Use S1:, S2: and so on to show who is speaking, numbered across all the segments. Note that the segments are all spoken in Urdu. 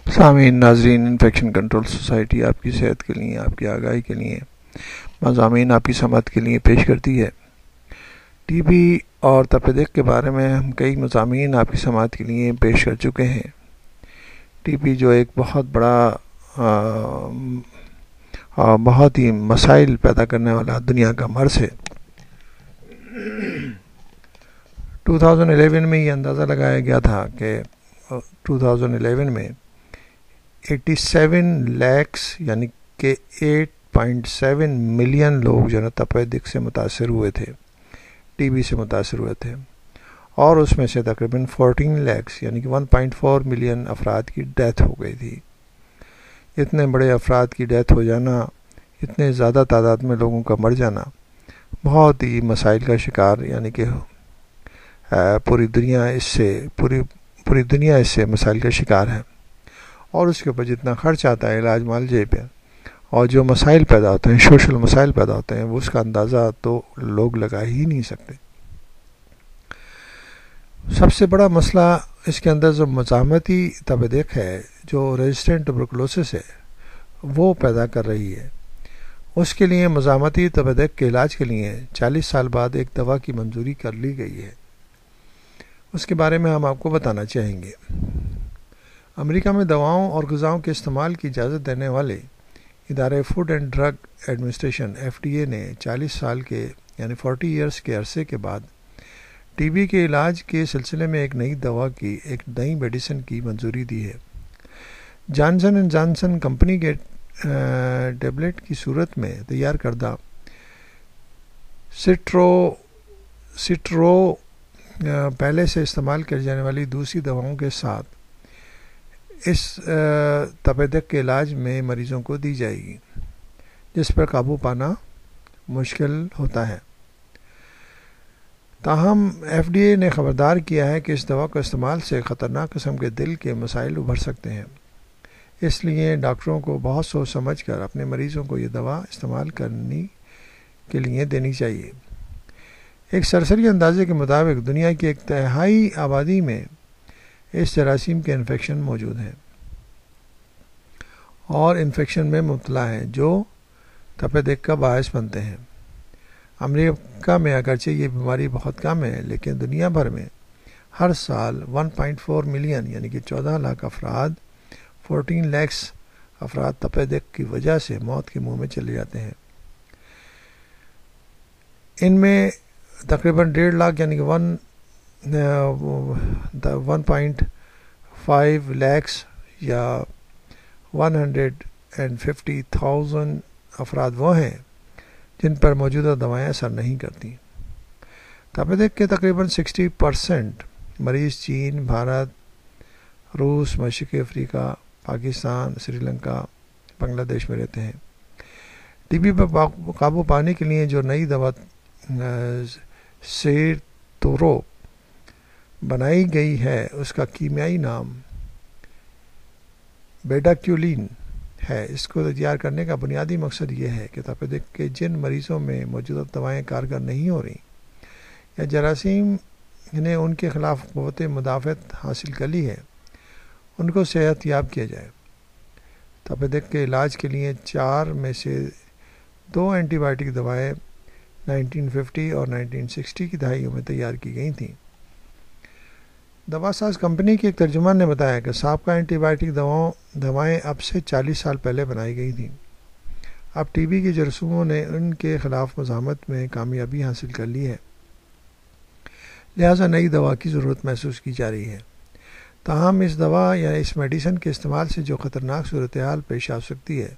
S1: سامعین ناظرین، انفیکشن کنٹرول سوسائٹی آپ کی صحت کے لیے، آپ کی آگاہی کے لیے مضامین آپ کی سماعت کے لیے پیش کرتی ہے۔ ٹی بی اور تپ دق کے بارے میں ہم کئی مضامین آپ کی سماعت کے لیے پیش کر چکے ہیں۔ ٹی بی جو ایک بہت بڑا بہت ہی مسائل پیدا کرنے والا دنیا کا مرض ہے۔ 2011 میں یہ اندازہ لگایا گیا تھا کہ 2011 میں 87 لاکھ یعنی کہ 8.7 ملین لوگ جو ہے تپ دق سے متاثر ہوئے تھے، ٹی بی سے متاثر ہوئے تھے، اور اس میں سے تقریباً 14 لاکھ یعنی کہ 1.4 ملین افراد کی ڈیتھ ہو گئی تھی۔ اتنے بڑے افراد کی ڈیتھ ہو جانا، اتنے زیادہ تعداد میں لوگوں کا مر جانا بہت ہی مسائل کا شکار، یعنی کہ پوری دنیا اس سے مسائل کا شکار ہے، اور اس کے اوپر جتنا خرچ آتا ہے علاج معالجے پہ، اور جو مسائل پیدا ہوتے ہیں، سوشل مسائل پیدا ہوتے ہیں، وہ اس کا اندازہ تو لوگ لگا ہی نہیں سکتے۔ سب سے بڑا مسئلہ اس کے اندر جو مزاحمتی تپ دق ہے، جو ریزسٹنٹ ٹوبرکلوسس ہے، وہ پیدا کر رہی ہے۔ اس کے لیے مزاحمتی تپ دق کے علاج کے لیے 40 سال بعد ایک دوا کی منظوری کر لی گئی ہے۔ اس کے بارے میں ہم آپ کو بتانا چاہیں گے۔ امریکہ میں دواؤں اور غذاؤں کے استعمال کی اجازت دینے والے ادارے food and drug administration FDA نے 40 سال کے یعنی 40 ایئرس کے عرصے کے بعد ٹی بی کے علاج کے سلسلے میں ایک نئی میڈیسن کی منظوری دی ہے۔ جانسن اینڈ جانسن کمپنی کے ٹیبلٹ کی صورت میں تیار کردہ سٹرو پہلے سے استعمال کی جانے والی دوسری دواؤں کے ساتھ اس تپ دق کے علاج میں مریضوں کو دی جائے گی، جس پر قابو پانا مشکل ہوتا ہے۔ تاہم FDA نے خبردار کیا ہے کہ اس دوا کے استعمال سے خطرناک قسم کے دل کے مسائل ابھر سکتے ہیں، اس لیے ڈاکٹروں کو بہت سوچ سمجھ کر اپنے مریضوں کو یہ دوا استعمال کرنے کے لیے دینی چاہیے۔ ایک سرسری اندازے کے مطابق دنیا کی 1/3 آبادی میں اس جراثیم کے انفیکشن موجود ہیں اور انفیکشن میں مبتلا ہیں، جو تپ دق کا باعث بنتے ہیں۔ امریکہ میں اگرچہ یہ بیماری بہت کم ہے، لیکن دنیا بھر میں ہر سال 1.4 ملین یعنی کہ 14 لاکھ افراد 14 لاکھ افراد تپ دق کی وجہ سے موت کے منہ میں چلے جاتے ہیں۔ ان میں تقریباً 1.5 لاکھ یعنی کہ 1.5 لاکھ یا 150,000 افراد وہ ہیں جن پر موجودہ دوائیں اثر نہیں کرتی۔ تپ دق کے تقریباً 60% مریض چین، بھارت، روس، مشرقی افریقہ، پاکستان، سری لنکا، بنگلہ دیش میں رہتے ہیں۔ ٹی بی پر قابو پانے کے لیے جو نئی دوا سیرتورو بنائی گئی ہے، اس کا کیمیائی نام بیٹاکیولین ہے۔ اس کو تیار کرنے کا بنیادی مقصد یہ ہے کہ تپ دق کے جن مریضوں میں موجودہ دوائیں کارگر نہیں ہو رہی یا جراثیم نے ان کے خلاف قوت مدافعت حاصل کر لی ہے، ان کو صحت یاب کیا جائے۔ تپ دق کے علاج کے لیے 4 میں سے 2 اینٹی بائیوٹک دوائیں 1950 اور 1960 کی دہائیوں میں تیار کی گئی تھیں۔ دوا ساز کمپنی کے ایک ترجمان نے بتایا کہ سابقہ اینٹی بائیوٹک دوائیں اب سے 40 سال پہلے بنائی گئی تھیں۔ اب ٹی بی کے جراثیموں نے ان کے خلاف مزاحمت میں کامیابی حاصل کر لی ہے، لہٰذا نئی دوا کی ضرورت محسوس کی جا رہی ہے۔ تاہم اس دوا یا اس میڈیسن کے استعمال سے جو خطرناک صورتحال پیش آ سکتی ہے،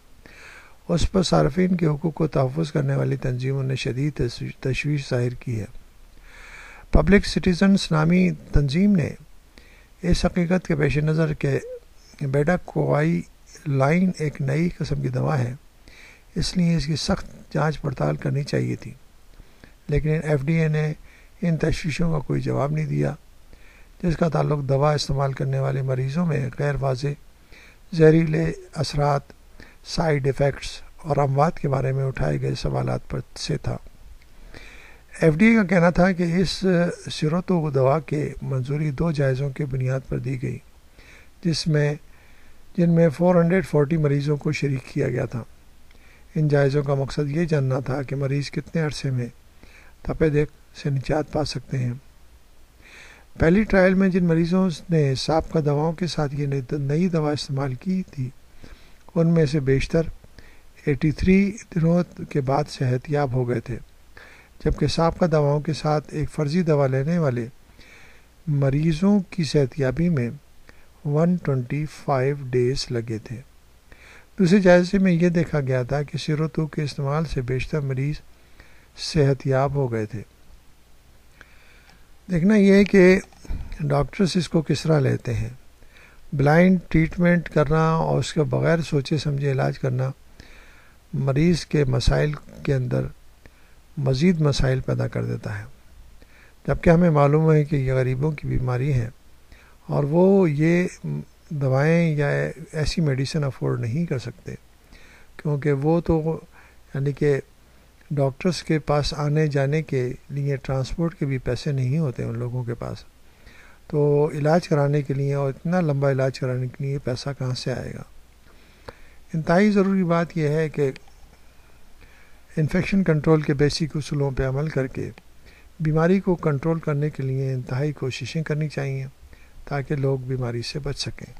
S1: اس پر صارفین کے حقوق کو تحفظ کرنے والی تنظیموں نے شدید تشویش ظاہر کی ہے۔ پبلک سٹیزنز نامی تنظیم نے اس حقیقت کے پیش نظر کہ بیٹاکوائلین ایک نئی قسم کی دوا ہے، اس لیے اس کی سخت جانچ پڑتال کرنی چاہیے تھی، لیکن FDA نے ان تشویشوں کا کوئی جواب نہیں دیا، جس کا تعلق دوا استعمال کرنے والے مریضوں میں غیر واضح زہریلے اثرات، سائیڈ ایفیکٹس اور اموات کے بارے میں اٹھائے گئے سوالات پر سے تھا۔ FDA کا کہنا تھا کہ اس سیروتو دوا کے منظوری 2 جائزوں کی بنیاد پر دی گئی، جس میں جن میں 440 مریضوں کو شریک کیا گیا تھا۔ ان جائزوں کا مقصد یہ جاننا تھا کہ مریض کتنے عرصے میں تپ دق سے نجات پا سکتے ہیں۔ پہلی ٹرائل میں جن مریضوں نے سابقہ دواؤں کے ساتھ یہ نئی دوا استعمال کی تھی ان میں سے بیشتر 83 دنوں کے بعد صحت یاب ہو گئے تھے، جبکہ سابقہ دواؤں کے ساتھ ایک فرضی دوا لینے والے مریضوں کی صحت یابی میں 125 ڈیز لگے تھے۔ دوسرے جائزے میں یہ دیکھا گیا تھا کہ سیروتو کے استعمال سے بیشتر مریض صحت یاب ہو گئے تھے۔ دیکھنا یہ ہے کہ ڈاکٹرز اس کو کس طرح لیتے ہیں۔ بلائنڈ ٹریٹمنٹ کرنا اور اس کے بغیر سوچے سمجھے علاج کرنا مریض کے مسائل کے اندر مزید مسائل پیدا کر دیتا ہے، جبکہ ہمیں معلوم ہے کہ یہ غریبوں کی بیماری ہے اور وہ یہ دوائیں یا ایسی میڈیسن افورڈ نہیں کر سکتے، کیونکہ وہ تو یعنی کہ ڈاکٹرز کے پاس آنے جانے کے لیے ٹرانسپورٹ کے بھی پیسے نہیں ہوتے ان لوگوں کے پاس، تو علاج کرانے کے لیے اور اتنا لمبا علاج کرانے کے لیے پیسہ کہاں سے آئے گا۔ انتہائی ضروری بات یہ ہے کہ انفیکشن کنٹرول کے بیسک اصولوں پہ عمل کر کے بیماری کو کنٹرول کرنے کے لیے انتہائی کوششیں کرنی چاہیے تاکہ لوگ بیماری سے بچ سکیں۔